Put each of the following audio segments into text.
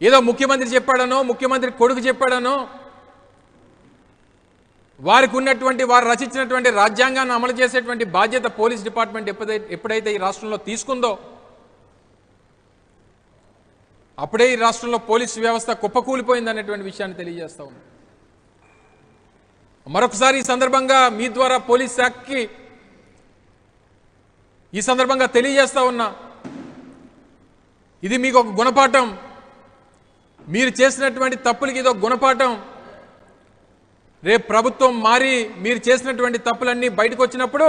ఏదో ముఖ్యమంత్రి చెప్పాడనో ముఖ్యమంత్రి కొడుకు చెప్పాడనో వారికి ఉన్నటువంటి వారు రచించినటువంటి రాజ్యాంగాన్ని అమలు చేసేటువంటి బాధ్యత పోలీస్ డిపార్ట్మెంట్ ఎప్పుడైతే ఈ రాష్ట్రంలో తీసుకుందో అప్పుడే ఈ రాష్ట్రంలో పోలీస్ వ్యవస్థ కుప్పకూలిపోయింది అనేటువంటి విషయాన్ని తెలియజేస్తా ఉన్నాం. మరొకసారి ఈ సందర్భంగా మీ ద్వారా పోలీస్ శాఖకి ఈ సందర్భంగా తెలియజేస్తా ఉన్నా, ఇది మీకు ఒక గుణపాఠం. మీరు చేసినటువంటి తప్పులకి ఇది ఒక గుణపాఠం. రేపు ప్రభుత్వం మారి మీరు చేసినటువంటి తప్పులన్నీ బయటకు వచ్చినప్పుడు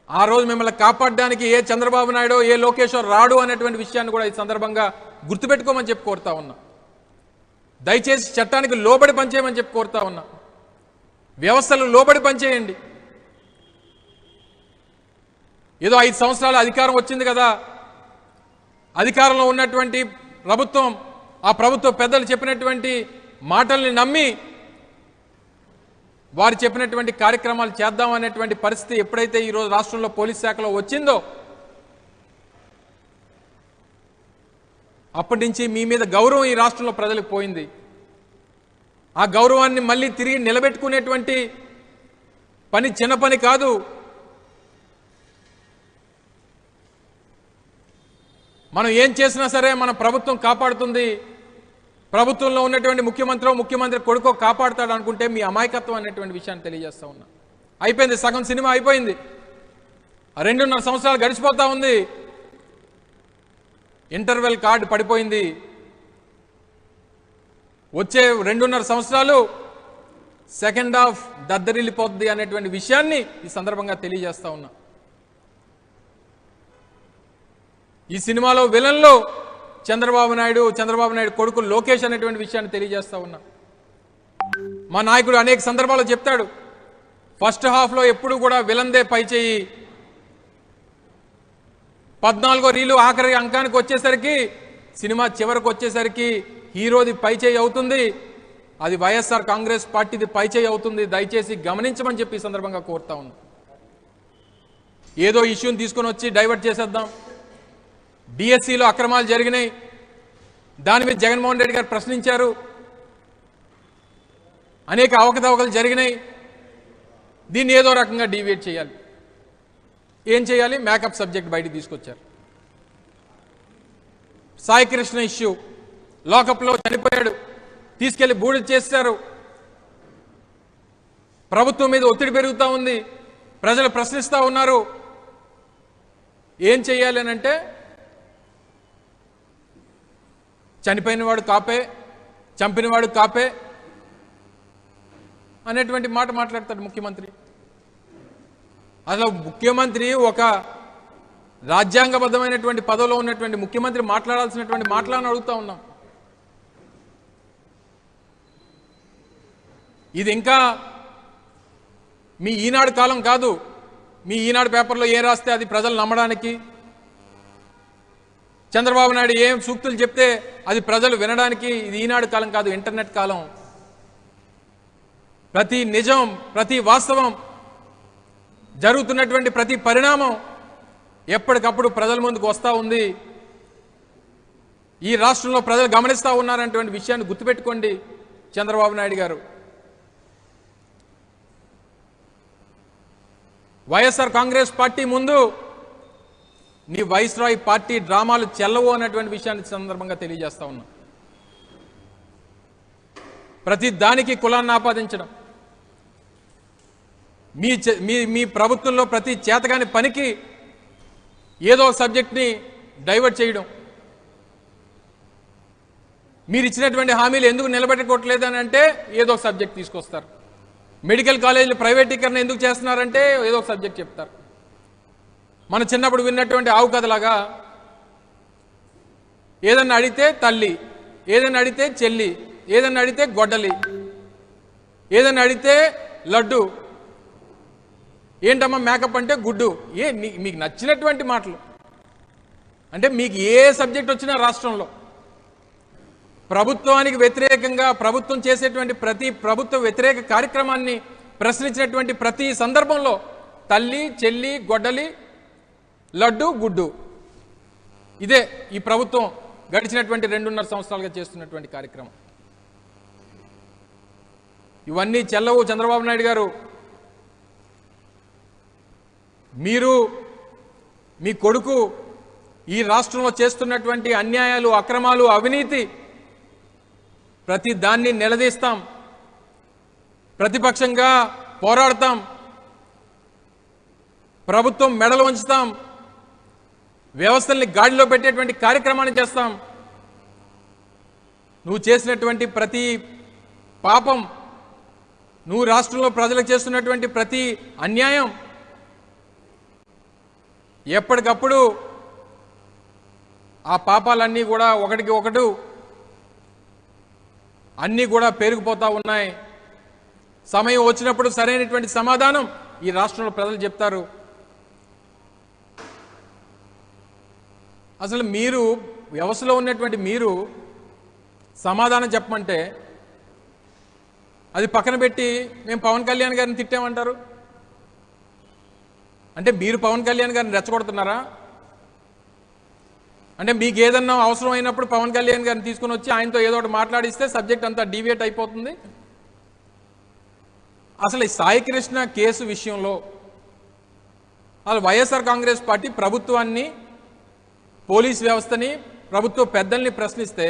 ఆ రోజు మిమ్మల్ని కాపాడడానికి ఏ చంద్రబాబు నాయుడు ఏ లోకేష్ రాడు అనేటువంటి విషయాన్ని కూడా ఈ సందర్భంగా గుర్తుపెట్టుకోమని చెప్పి కోరుతా ఉన్నా. దయచేసి చట్టానికి లోబడి పనిచేయమని చెప్పి కోరుతా ఉన్నా. వ్యవస్థలు లోబడి పనిచేయండి. ఏదో 5 సంవత్సరాల అధికారం వచ్చింది కదా, అధికారంలో ఉన్నటువంటి ప్రభుత్వం ఆ ప్రభుత్వ పెద్దలు చెప్పినటువంటి మాటల్ని నమ్మి వారు చెప్పినటువంటి కార్యక్రమాలు చేద్దాం అనేటువంటి పరిస్థితి ఎప్పుడైతే ఈరోజు రాష్ట్రంలో పోలీస్ శాఖలో వచ్చిందో అప్పటి నుంచి మీ మీద గౌరవం ఈ రాష్ట్రంలో ప్రజలకు పోయింది. ఆ గౌరవాన్ని మళ్ళీ తిరిగి నిలబెట్టుకునేటువంటి పని చిన్న పని కాదు. మనం ఏం చేసినా సరే మన ప్రభుత్వం కాపాడుతుంది, ప్రభుత్వంలో ఉన్నటువంటి ముఖ్యమంత్రి కొడుకో కాపాడుతాడు అనుకుంటే మీ అమాయకత్వం అనేటువంటి విషయాన్ని తెలియజేస్తా ఉన్నా. అయిపోయింది, సగం సినిమా అయిపోయింది. 2.5 సంవత్సరాలు గడిచిపోతా ఉంది. ఇంటర్వెల్ కార్డు పడిపోయింది. వచ్చే 2.5 సంవత్సరాలు సెకండ్ హాఫ్ దద్దరిల్లిపోద్ది అనేటువంటి విషయాన్ని ఈ సందర్భంగా తెలియజేస్తా ఉన్నా. ఈ సినిమాలో విలన్లో చంద్రబాబు నాయుడు కొడుకు లోకేష్ అనేటువంటి విషయాన్ని తెలియజేస్తా ఉన్నా. మా నాయకుడు అనేక సందర్భాల్లో చెప్తాడు, ఫస్ట్ హాఫ్లో ఎప్పుడు కూడా విలన్దే పై చేయి, 14వ రీలు ఆఖరి అంకానికి వచ్చేసరికి సినిమా చివరికి వచ్చేసరికి హీరోది పై చేయి అవుతుంది, అది వైఎస్ఆర్ కాంగ్రెస్ పార్టీది పై చేయి అవుతుంది. దయచేసి గమనించమని చెప్పి ఈ సందర్భంగా కోరుతా ఉన్నా. ఏదో ఇష్యూని తీసుకొని వచ్చి డైవర్ట్ చేసేద్దాం. డిఎస్సిలో అక్రమాలు జరిగినాయి, దాని మీద జగన్మోహన్ రెడ్డి గారు ప్రశ్నించారు. అనేక అవకతవకలు జరిగినాయి. దీన్ని ఏదో రకంగా డీవియేట్ చేయాలి. ఏం చేయాలి? మేకప్ సబ్జెక్ట్ బయటికి తీసుకొచ్చారు. సాయి కృష్ణ ఇష్యూ, లాకప్లో చనిపోయాడు, తీసుకెళ్లి బూడిద చేశారు. ప్రభుత్వం మీద ఒత్తిడి పెరుగుతూ ఉంది, ప్రజలు ప్రశ్నిస్తూ ఉన్నారు. ఏం చేయాలి అని అంటే చనిపోయినవాడు కాపే, చంపినవాడు కాపే అనేటువంటి మాట మాట్లాడతాడు ముఖ్యమంత్రి. అసలు ముఖ్యమంత్రి ఒక రాజ్యాంగబద్ధమైనటువంటి పదవిలో ఉన్నటువంటి ముఖ్యమంత్రి మాట్లాడాల్సినటువంటి మాటలను అడుగుతా ఉన్నాం. ఇది ఇంకా మీ ఈనాడు కాలం కాదు. మీ ఈనాడు పేపర్లో ఏ రాస్తే అది ప్రజలు నమ్మడానికి, చంద్రబాబు నాయుడు ఏం సూక్తులు చెప్తే అది ప్రజలు వినడానికి ఇది ఈనాడు కాలం కాదు, ఇంటర్నెట్ కాలం. ప్రతి నిజం, ప్రతి వాస్తవం, జరుగుతున్నటువంటి ప్రతి పరిణామం ఎప్పటికప్పుడు ప్రజల ముందుకు వస్తూ ఉంది. ఈ రాష్ట్రంలో ప్రజలు గమనిస్తూ ఉన్నారనేటువంటి విషయాన్ని గుర్తుపెట్టుకోండి చంద్రబాబు నాయుడు గారు. వైఎస్ఆర్ కాంగ్రెస్ పార్టీ ముందు నీ వైస్రాయ్ పార్టీ డ్రామాలు చెల్లవు అన్నటువంటి విషయాన్ని సందర్భంగా తెలియజేస్తా ఉన్నా. ప్రతి దానికి కులాన్ని ఆపాదించడం, మీ ప్రభుత్వంలో ప్రతి చేతగాని పనికి ఏదో సబ్జెక్ట్ని డైవర్ట్ చేయడం, మీరు ఇచ్చినటువంటి హామీలు ఎందుకు నిలబెట్టుకోవట్లేదని అంటే ఏదో సబ్జెక్ట్ తీసుకొస్తారు. మెడికల్ కాలేజీలు ప్రైవేటీకరణ ఎందుకు చేస్తున్నారంటే ఏదో సబ్జెక్ట్ చెప్తారు. మన చిన్నప్పుడు విన్నటువంటి ఆవు కథలాగా ఏదన్నా అడిగితే తల్లి, ఏదన్నా అడిగితే చెల్లి, ఏదన్నా అడిగితే గొడ్డలి, ఏదన్నా అడిగితే లడ్డు, ఏంటమ్మా మేకప్ అంటే గుడ్డు. మీకు నచ్చినటువంటి మాటలు. అంటే మీకు ఏ సబ్జెక్ట్ వచ్చినా రాష్ట్రంలో ప్రభుత్వానికి వ్యతిరేకంగా ప్రభుత్వం చేసేటువంటి ప్రతి ప్రభుత్వ వ్యతిరేక కార్యక్రమాన్ని ప్రశ్నించినటువంటి ప్రతి సందర్భంలో తల్లి, చెల్లి, గొడ్డలి, లడ్డు, గుడ్డు, ఇదే ఈ ప్రభుత్వం గడిచినటువంటి 2.5 సంవత్సరాలుగా చేస్తున్నటువంటి కార్యక్రమం. ఇవన్నీ చెల్లవు. చంద్రబాబు నాయుడు గారు, మీరు మీ కొడుకు ఈ రాష్ట్రంలో చేస్తున్నటువంటి అన్యాయాలు, అక్రమాలు, అవినీతి ప్రతి దాన్ని నిలదీస్తాం, ప్రతిపక్షంగా పోరాడతాం, ప్రభుత్వం మెడలు వంచుతాం, వ్యవస్థల్ని గాడిలో పెట్టేటువంటి కార్యక్రమాన్ని చేస్తాం. నువ్వు చేసినటువంటి ప్రతి పాపం, నువ్వు రాష్ట్రంలో ప్రజలకు చేస్తున్నటువంటి ప్రతి అన్యాయం ఎప్పటికప్పుడు ఆ పాపాలన్నీ కూడా ఒకటికి ఒకటి అన్నీ కూడా పెరిగిపోతూ ఉన్నాయి. సమయం వచ్చినప్పుడు సరైనటువంటి సమాధానం ఈ రాష్ట్రంలో ప్రజలు చెప్తారు. అసలు మీరు వ్యవస్థలో ఉన్నటువంటి మీరు సమాధానం చెప్పమంటే అది పక్కన పెట్టి మేము పవన్ కళ్యాణ్ గారిని తిట్టామంటారు. అంటే మీరు పవన్ కళ్యాణ్ గారిని రెచ్చగొడుతున్నారా? అంటే మీకు ఏదన్నా అవసరం అయినప్పుడు పవన్ కళ్యాణ్ గారిని తీసుకుని వచ్చి ఆయనతో ఏదో ఒకటి మాట్లాడిస్తే సబ్జెక్ట్ అంతా డీవియేట్ అయిపోతుంది. అసలు ఈ సాయి కృష్ణ కేసు విషయంలో అసలు వైఎస్ఆర్ కాంగ్రెస్ పార్టీ ప్రభుత్వాన్ని, పోలీస్ వ్యవస్థని, ప్రభుత్వ పెద్దల్ని ప్రశ్నిస్తే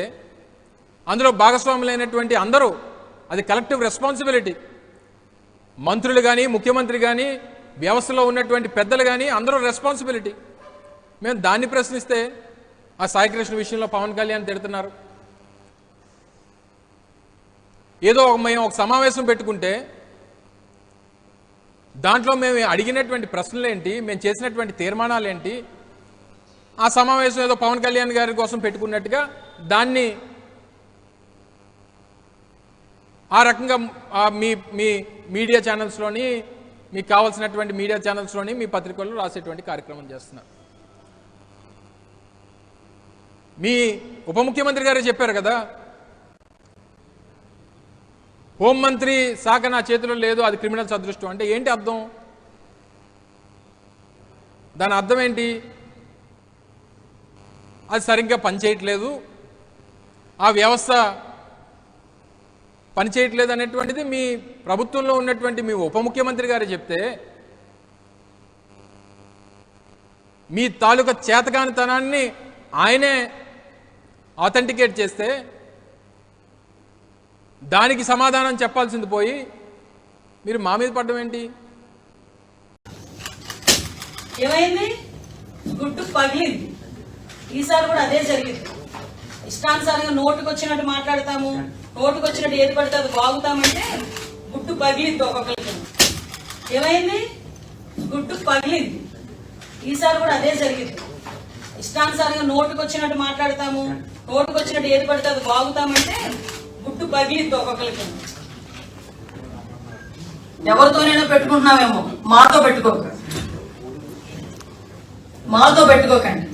అందులో భాగస్వాములైనటువంటి అందరూ అది కలెక్టివ్ రెస్పాన్సిబిలిటీ. మంత్రులు కానీ, ముఖ్యమంత్రి కానీ, వ్యవస్థలో ఉన్నటువంటి పెద్దలు కానీ అందరూ రెస్పాన్సిబిలిటీ. మేము దాన్ని ప్రశ్నిస్తే ఆ సాయికృష్ణ విషయంలో పవన్ కళ్యాణ్ తిడుతున్నారు. ఏదో మేము ఒక సమావేశం పెట్టుకుంటే దాంట్లో మేము అడిగినటువంటి ప్రశ్నలు ఏంటి, మేము చేసినటువంటి తీర్మానాలు ఏంటి, ఆ సమావేశం ఏదో పవన్ కళ్యాణ్ గారి కోసం పెట్టుకున్నట్టుగా దాన్ని ఆ రకంగా మీ మీ మీడియా ఛానల్స్లోని, మీకు కావాల్సినటువంటి మీడియా ఛానల్స్లోని, మీ పత్రికల్లో రాసేటువంటి కార్యక్రమం చేస్తున్నారు. మీ ఉప ముఖ్యమంత్రి గారే చెప్పారు కదా, హోంమంత్రి శాఖ నా చేతిలో లేదు, అది క్రిమినల్స్ అదృష్టం. అంటే ఏంటి అర్థం? దాని అర్థం ఏంటి? అది సరిగ్గా పనిచేయట్లేదు, ఆ వ్యవస్థ పనిచేయట్లేదు అనేటువంటిది మీ ప్రభుత్వంలో ఉన్నటువంటి మీ ఉప ముఖ్యమంత్రి గారే చెప్తే, మీ తాలూకా చేతకానితనాన్ని ఆయనే ఆథెంటికేట్ చేస్తే దానికి సమాధానం చెప్పాల్సింది పోయి మీరు మా మీద పడడం ఏంటి? ఏమైంది? గుట్టు పగిలింది. ఈసారి కూడా అదే జరిగింది. ఇష్టానుసారంగా నోటుకు వచ్చినట్టు మాట్లాడతాము, నోటుకు వచ్చినట్టు ఏది పడితే అది బాగుతామంటే గుట్టు పగిలింది ఒక్కొక్కరికి. ఏమైంది? గుట్టు పగిలింది. ఈసారి కూడా అదే జరిగింది. ఇష్టానుసారంగా నోటుకు వచ్చినట్టు మాట్లాడతాము, నోటుకు వచ్చినట్టు ఏది పడితే అది బాగుతామంటే గుట్టు పగిలింది ఒక్కొక్కరికి. ఎవరితోనైనా పెట్టుకుంటున్నామేమో, మాతో పెట్టుకోకండి.